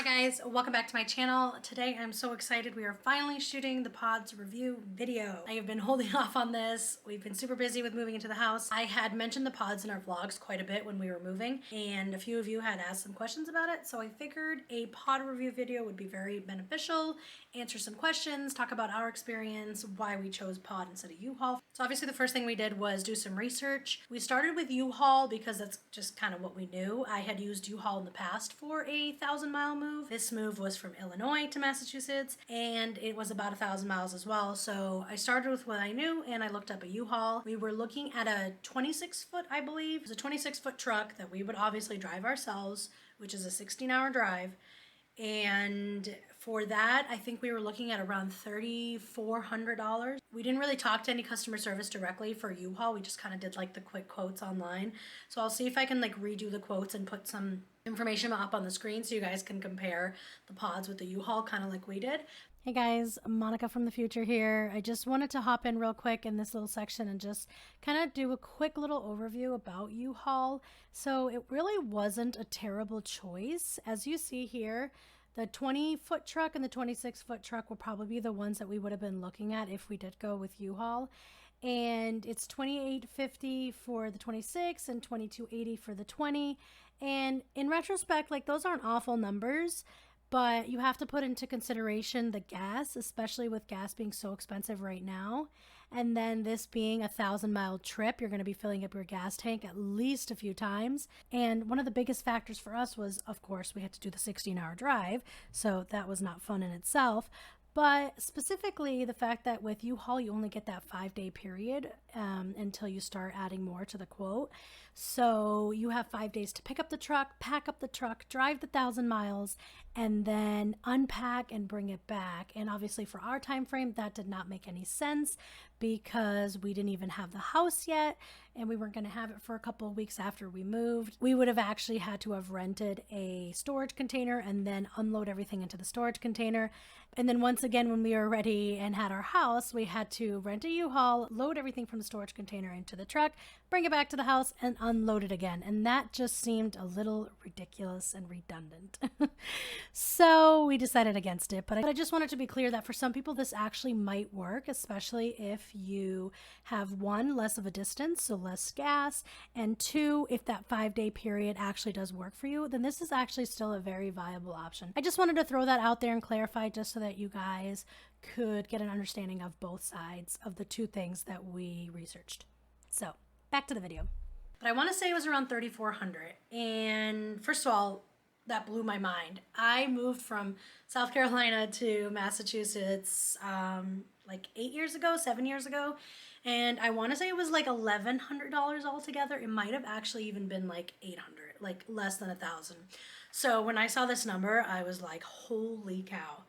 Hi guys, welcome back to my channel. Today I'm so excited. We are finally shooting the pods review video. I have been holding off on this. We've been super busy with moving into the house. I had mentioned the pods in our vlogs quite a bit when we were moving, and a few of you had asked some questions about it, so I figured a pod review video would be very beneficial, answer some questions, talk about our experience, why we chose pod instead of U-Haul. So obviously the first thing we did was do some research. We started with U-Haul because that's just kind of what we knew. I had used U-Haul in the past for a 1,000-mile move. This move was from Illinois to Massachusetts, and it was about 1,000 miles as well. So I started with what I knew, and I looked up a U-Haul. We were looking at a 26-foot, I believe. It was a 26-foot truck that we would obviously drive ourselves, which is a 16-hour drive. And for that, I think we were looking at around $3,400. We didn't really talk to any customer service directly for U-Haul. We just kind of did like the quick quotes online. So I'll see if I can like redo the quotes and put some information up on the screen so you guys can compare the pods with the U-Haul, kind of like we did. Hey guys, Monica from the future here. I just wanted to hop in real quick in this little section and just kind of do a quick little overview about U-Haul. So it really wasn't a terrible choice. As you see here, the 20-foot truck and the 26-foot truck will probably be the ones that we would have been looking at if we did go with U-Haul. And it's $2,850 for the 26 and $2,280 for the 20. And in retrospect, like those aren't awful numbers, but you have to put into consideration the gas, especially with gas being so expensive right now. And then this being a 1,000-mile trip, you're going to be filling up your gas tank at least a few times. And one of the biggest factors for us was, of course, we had to do the 16-hour drive. So that was not fun in itself. But specifically the fact that with U-Haul, you only get that 5-day period until you start adding more to the quote. So you have 5 days to pick up the truck, pack up the truck, drive the 1,000 miles, and then unpack and bring it back. And obviously for our time frame, that did not make any sense because we didn't even have the house yet, and we weren't going to have it for a couple of weeks after we moved. We would have actually had to have rented a storage container and then unload everything into the storage container. And then once again, when we were ready and had our house, we had to rent a U-Haul, load everything from the storage container into the truck, bring it back to the house, and unload it again. And that just seemed a little ridiculous and redundant. So we decided against it. But I just wanted to be clear that for some people, this actually might work, especially if you have one, less of a distance, so less gas, and two, if that 5-day period actually does work for you, then this is actually still a very viable option. I just wanted to throw that out there and clarify just so that you guys could get an understanding of both sides of the two things that we researched. So back to the video. But I want to say it was around $3,400. And first of all, that blew my mind. I moved from South Carolina to Massachusetts like 8 years ago, 7 years ago. And I want to say it was like $1,100 altogether. It might have actually even been like $800, like less than 1,000. So when I saw this number, I was like, holy cow.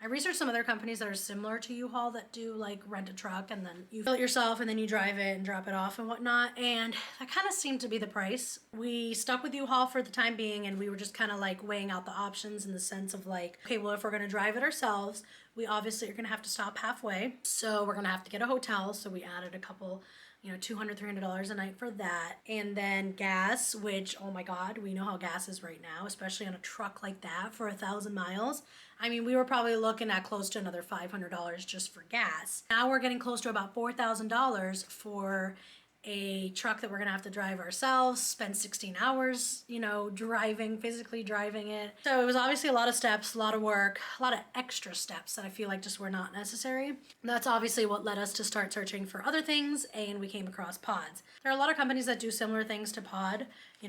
I researched some other companies that are similar to U-Haul that do like rent a truck and then you fill it yourself and then you drive it and drop it off and whatnot. And that kind of seemed to be the price. We stuck with U-Haul for the time being, and we were just kind of like weighing out the options in the sense of like, okay, well, if we're going to drive it ourselves, we obviously are going to have to stop halfway. So we're going to have to get a hotel. So we added a couple, $200, $300 a night for that. And then gas, which, oh my God, we know how gas is right now, especially on a truck like that for 1,000 miles. I mean, we were probably looking at close to another $500 just for gas. Now we're getting close to about $4,000 for a truck that we're gonna have to drive ourselves, spend 16 hours, physically driving it. So it was obviously a lot of steps, a lot of work, a lot of extra steps that I feel like just were not necessary. And that's obviously what led us to start searching for other things, and we came across pods. There are a lot of companies that do similar things to pod,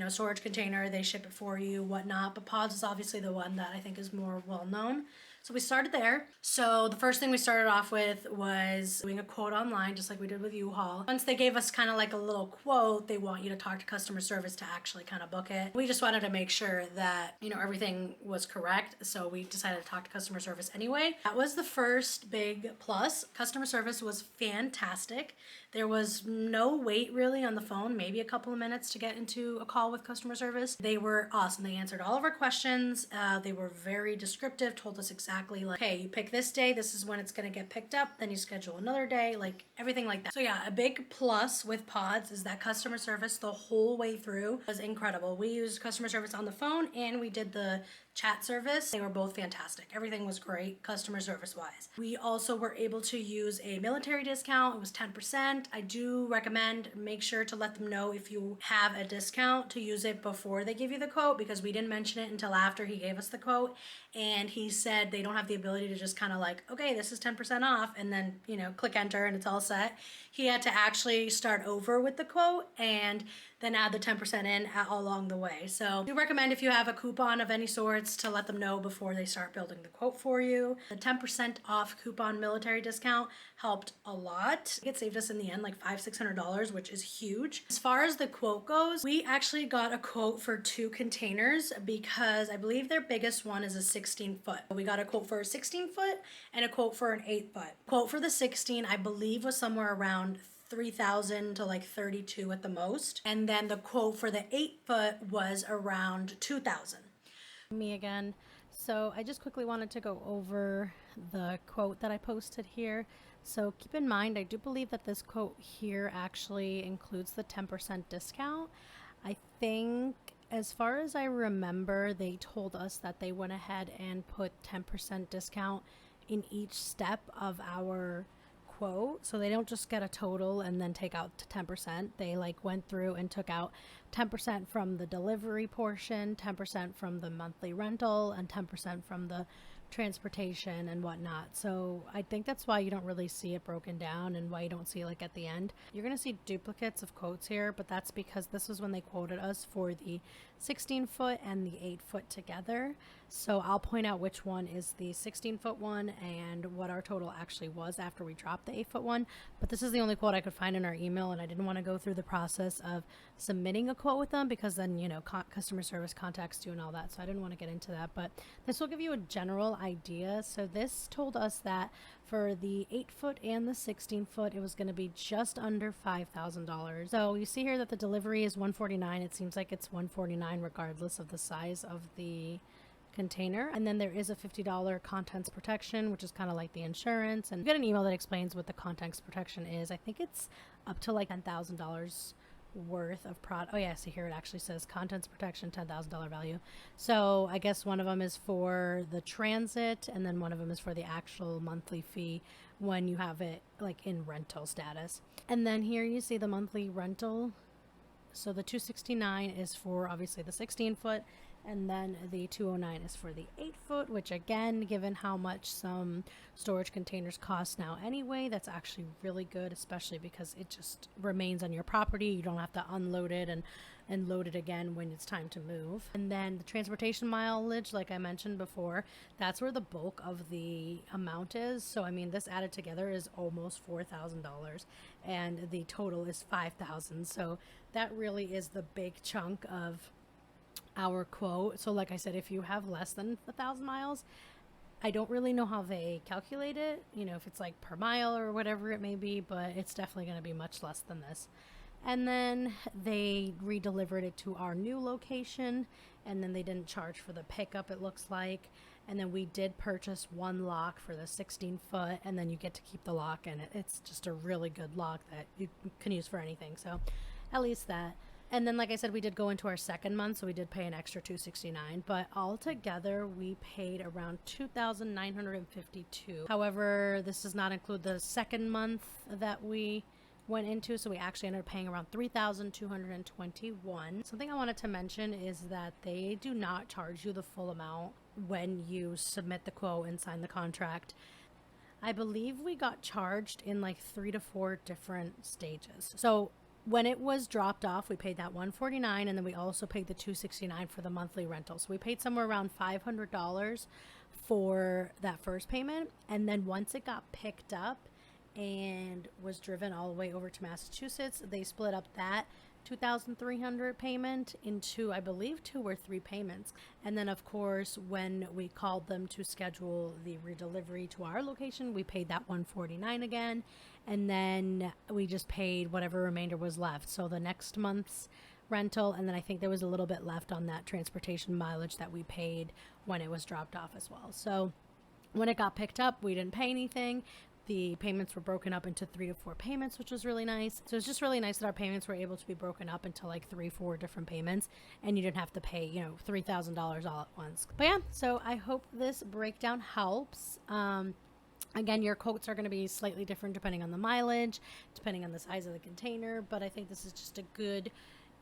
storage container, they ship it for you, whatnot, but pods is obviously the one that I think is more well known. So we started there. So the first thing we started off with was doing a quote online, just like we did with U-Haul. Once they gave us kind of like a little quote, they want you to talk to customer service to actually kind of book it. We just wanted to make sure that, everything was correct. So we decided to talk to customer service anyway. That was the first big plus. Customer service was fantastic. There was no wait really on the phone, maybe a couple of minutes to get into a call with customer service. They were awesome. They answered all of our questions. They were very descriptive, told us exactly like, hey, you pick this day, this is when it's going to get picked up, then you schedule another day, like everything like that. So yeah, a big plus with pods is that customer service the whole way through was incredible. We used customer service on the phone and we did the chat service. They were both fantastic. Everything was great customer service wise. We also were able to use a military discount. It was 10%. I do recommend make sure to let them know if you have a discount to use it before they give you the quote, because we didn't mention it until after he gave us the quote, and he said they don't have the ability to just kind of like, okay, this is 10% off, and then, you know, click enter and it's all set. He had to actually start over with the quote and then add the 10% in along the way. So I do recommend, if you have a coupon of any sorts, to let them know before they start building the quote for you. The 10% off coupon military discount helped a lot. It saved us in the end like $500-600, which is huge. As far as the quote goes, we actually got a quote for 2 containers because I believe their biggest one is a 16-foot. We got a quote for a 16-foot and a quote for an 8-foot. Quote for the 16, I believe, was somewhere around 3,000 to like 32 at the most. And then the quote for the 8-foot was around 2,000. Me again. So I just quickly wanted to go over the quote that I posted here. So keep in mind, I do believe that this quote here actually includes the 10% discount. I think, as far as I remember, they told us that they went ahead and put 10% discount in each step of our quote, so they don't just get a total and then take out 10%. They like went through and took out 10% from the delivery portion, 10% from the monthly rental, and 10% from the transportation and whatnot. So I think that's why you don't really see it broken down and why you don't see like at the end. You're gonna see duplicates of quotes here, but that's because this was when they quoted us for the 16-foot and the 8-foot together. So I'll point out which one is the 16-foot one and what our total actually was after we dropped the 8-foot one. But this is the only quote I could find in our email, and I didn't want to go through the process of submitting a quote with them because then, you know, customer service contacts you and all that. So I didn't want to get into that, but this will give you a general idea. So this told us that for the 8-foot and the 16-foot, it was going to be just under $5,000. So you see here that the delivery is $149. It seems like it's $149 regardless of the size of the container. And then there is a $50 contents protection, which is kind of like the insurance. And you get an email that explains what the contents protection is. I think it's up to like $10,000 worth of product. Oh yeah, so here it actually says contents protection, $10,000 value. So I guess one of them is for the transit, and then one of them is for the actual monthly fee when you have it like in rental status. And then here you see the monthly rental. So the $269 is for obviously the 16-foot, and then the $209 is for the 8-foot, which again, given how much some storage containers cost now anyway, that's actually really good, especially because it just remains on your property. You don't have to unload it and load it again when it's time to move. And then the transportation mileage, like I mentioned before, that's where the bulk of the amount is. So I mean, this added together is almost $4,000, and the total is $5,000. So that really is the big chunk of our quote. So like I said, if you have less than 1,000 miles, I don't really know how they calculate it, you know, if it's like per mile or whatever it may be, but it's definitely going to be much less than this. And then they re-delivered it to our new location, and then they didn't charge for the pickup, it looks like. And then we did purchase one lock for the 16-foot, and then you get to keep the lock, and it's just a really good lock that you can use for anything. So at least that. And then, like I said, we did go into our second month, so we did pay an extra $269. But altogether, we paid around $2,952. However, this does not include the second month that we went into, so we actually ended up paying around $3,221. Something I wanted to mention is that they do not charge you the full amount when you submit the quote and sign the contract. I believe we got charged in like 3 to 4 different stages. So when it was dropped off, we paid that $149, and then we also paid the $269 for the monthly rental. So we paid somewhere around $500 for that first payment. And then once it got picked up and was driven all the way over to Massachusetts, they split up that $2,300 payment into, I believe, 2 or 3 payments. And then of course, when we called them to schedule the redelivery to our location, we paid that $149 again, and then we just paid whatever remainder was left. So the next month's rental, and then I think there was a little bit left on that transportation mileage that we paid when it was dropped off as well. So when it got picked up, we didn't pay anything, The payments were broken up into 3 to 4 payments, which was really nice. So it's just really nice that our payments were able to be broken up into like 3-4 different payments, and you didn't have to pay, you know, $3,000 all at once. But yeah, so I hope this breakdown helps. Again, your quotes are going to be slightly different depending on the mileage, depending on the size of the container, but I think this is just a good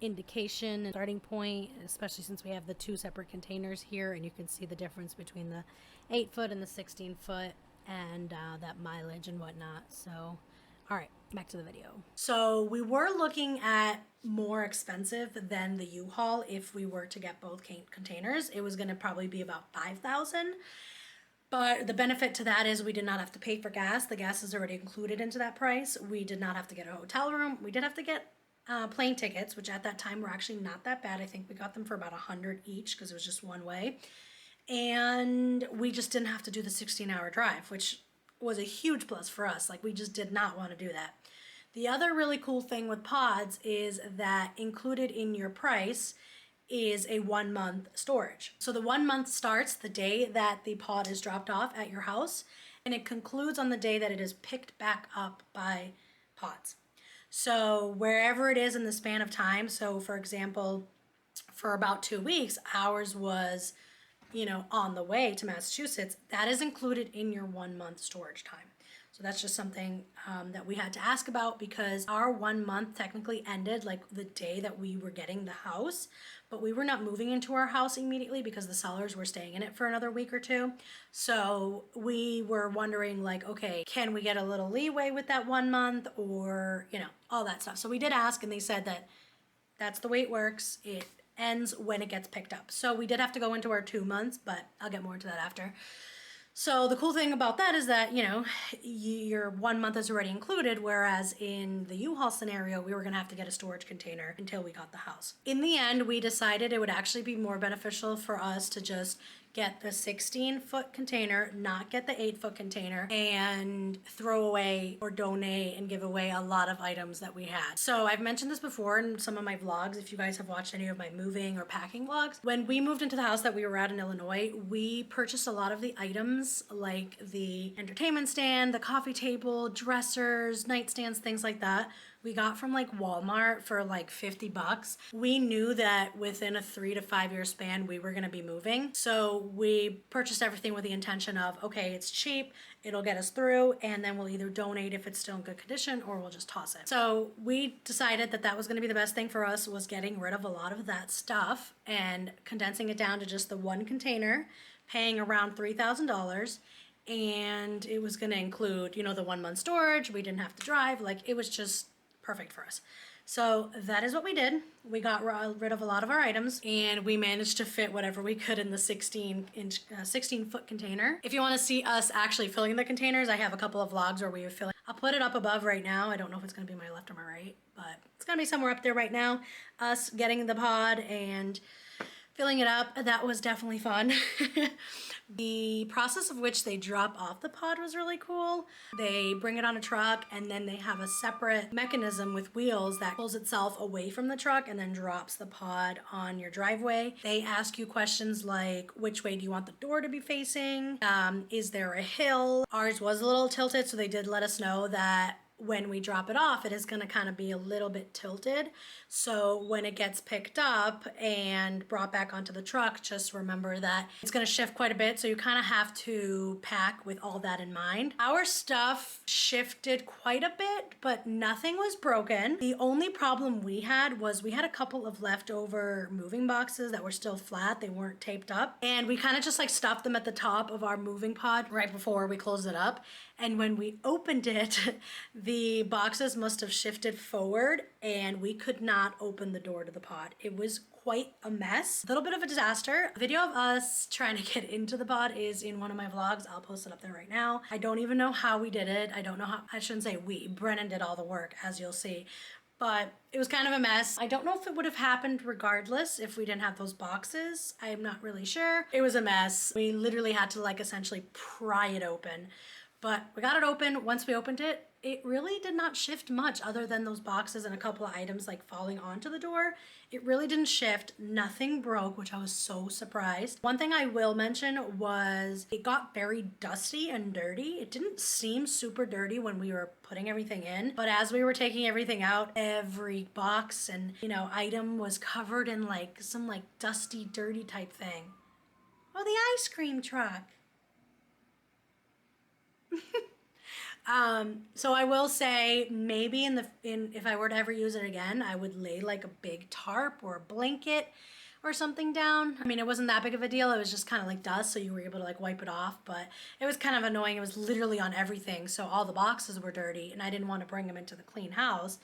indication and starting point, especially since we have the 2 separate containers here, and you can see the difference between the 8-foot and the 16-foot and that mileage and whatnot. So all right, back to the video. So we were looking at more expensive than the U-Haul. If we were to get both containers, it was going to probably be about $5,000. But the benefit to that is we did not have to pay for gas. The gas is already included into that price. We did not have to get a hotel room. We did have to get plane tickets, which at that time were actually not that bad. I think we got them for about $100 each because it was just one way. And we just didn't have to do the 16-hour drive, which was a huge plus for us. Like, we just did not want to do that. The other really cool thing with pods is that included in your price is a 1-month storage. So the 1 month starts the day that the pod is dropped off at your house, and it concludes on the day that it is picked back up by pods. So wherever it is in the span of time, so for example, for about 2 weeks, ours was, you know, on the way to Massachusetts, that is included in your 1 month storage time. So that's just something that we had to ask about, because our 1 month technically ended like the day that we were getting the house, but we were not moving into our house immediately because the sellers were staying in it for another week or 2. So we were wondering, like, okay, can we get a little leeway with that 1 month, or, you know, all that stuff. So we did ask, and they said that that's the way it works. It ends when it gets picked up. So we did have to go into our 2 months, but I'll get more into that after. So the cool thing about that is that, you know, your 1 month is already included, whereas in the U-Haul scenario, we were going to have to get a storage container until we got the house. In the end, we decided it would actually be more beneficial for us to just get the 16-foot container, not get the 8-foot container, and throw away or donate and give away a lot of items that we had. So I've mentioned this before in some of my vlogs, if you guys have watched any of my moving or packing vlogs. When we moved into the house that we were at in Illinois, we purchased a lot of the items, like the entertainment stand, the coffee table, dressers, nightstands, things like that. We got from like Walmart for like $50. We knew that within a 3 to 5 year span, we were gonna be moving. So we purchased everything with the intention of, okay, it's cheap, it'll get us through, and then we'll either donate if it's still in good condition, or we'll just toss it. So we decided that that was gonna be the best thing for us, was getting rid of a lot of that stuff and condensing it down to just the 1 container, paying around $3,000. And it was gonna include, you know, the 1 month storage. We didn't have to drive. Like, it was just perfect for us. So that is what we did. We got rid of a lot of our items, and we managed to fit whatever we could in the 16-foot container. If you want to see us actually filling the containers, I have a couple of vlogs where we were filling. I'll put it up above right now. I don't know if it's going to be my left or my right, but it's going to be somewhere up there right now. Us getting the pod and filling it up. That was definitely fun. The process of which they drop off the pod was really cool. They bring it on a truck, and then they have a separate mechanism with wheels that pulls itself away from the truck and then drops the pod on your driveway. They ask you questions like, which way do you want the door to be facing? Is there a hill? Ours was a little tilted, so they did let us know that when we drop it off, it is going to kind of be a little bit tilted. So when it gets picked up and brought back onto the truck, just remember that it's going to shift quite a bit. So you kind of have to pack with all that in mind. Our stuff shifted quite a bit, but nothing was broken. The only problem we had was we had a couple of leftover moving boxes that were still flat. They weren't taped up. And we kind of just like stuffed them at the top of our moving pod right before we closed it up. And when we opened it, the boxes must have shifted forward, and we could not open the door to the pod. It was quite a mess. A little bit of a disaster. A video of us trying to get into the pod is in one of my vlogs. I'll post it up there right now. I don't even know how we did it. I don't know how, I shouldn't say we. Brennan did all the work, as you'll see. But it was kind of a mess. I don't know if it would have happened regardless if we didn't have those boxes. I'm not really sure. It was a mess. We literally had to like essentially pry it open. But we got it open. Once we opened it, it really did not shift much other than those boxes and a couple of items like falling onto the door. It really didn't shift. Nothing broke, which I was so surprised. One thing I will mention was it got very dusty and dirty. It didn't seem super dirty when we were putting everything in, but as we were taking everything out, every box and, you know, item was covered in like some like dusty, dirty type thing. Oh, the ice cream truck. So I will say maybe if I were to ever use it again, I would lay like a big tarp or a blanket or something down. I mean, it wasn't that big of a deal. It was just kind of like dust, so you were able to like wipe it off, but it was kind of annoying. It was literally on everything. So all the boxes were dirty and I didn't want to bring them into the clean house.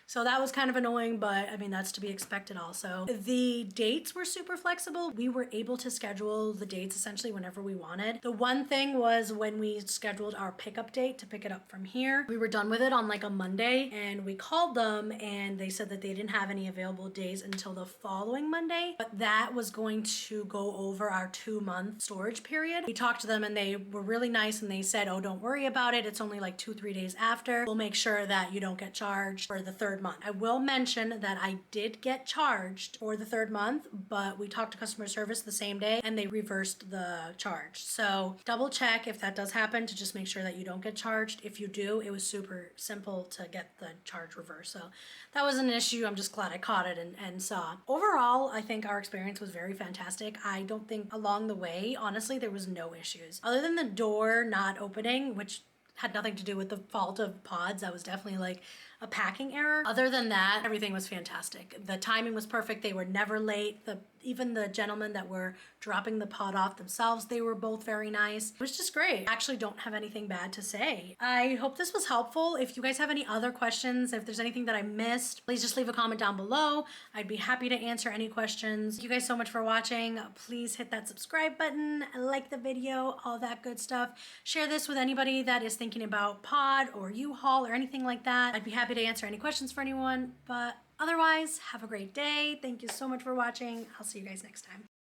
So that was kind of annoying, but I mean, that's to be expected also. The dates were super flexible. We were able to schedule the dates essentially whenever we wanted. The one thing was when we scheduled our pickup date to pick it up from here, we were done with it on like a Monday and we called them and they said that they didn't have any available days until the following Monday, but that was going to go over our 2-month storage period. We talked to them and they were really nice and they said, oh, don't worry about it. It's only like 2-3 days after. We'll make sure that you don't get charged for the third month. I will mention that I did get charged for the third month, but we talked to customer service the same day and they reversed the charge. So double check if that does happen to just make sure that you don't get charged. If you do, it was super simple to get the charge reversed. So that wasn't an issue. I'm just glad I caught it and saw. Overall, I think our experience was very fantastic. I don't think along the way, honestly, there was no issues. Other than the door not opening, which had nothing to do with the fault of pods. That was definitely like a packing error. Other than that, everything was fantastic. The timing was perfect. They were never late. Even the gentlemen that were dropping the pod off themselves, they were both very nice. It was just great. I actually don't have anything bad to say. I hope this was helpful. If you guys have any other questions, if there's anything that I missed, please just leave a comment down below. I'd be happy to answer any questions. Thank you guys so much for watching. Please hit that subscribe button, like the video, all that good stuff. Share this with anybody that is thinking about pod or UHaul or anything like that. I'd be happy to answer any questions for anyone, but otherwise, have a great day. Thank you so much for watching. I'll see you guys next time.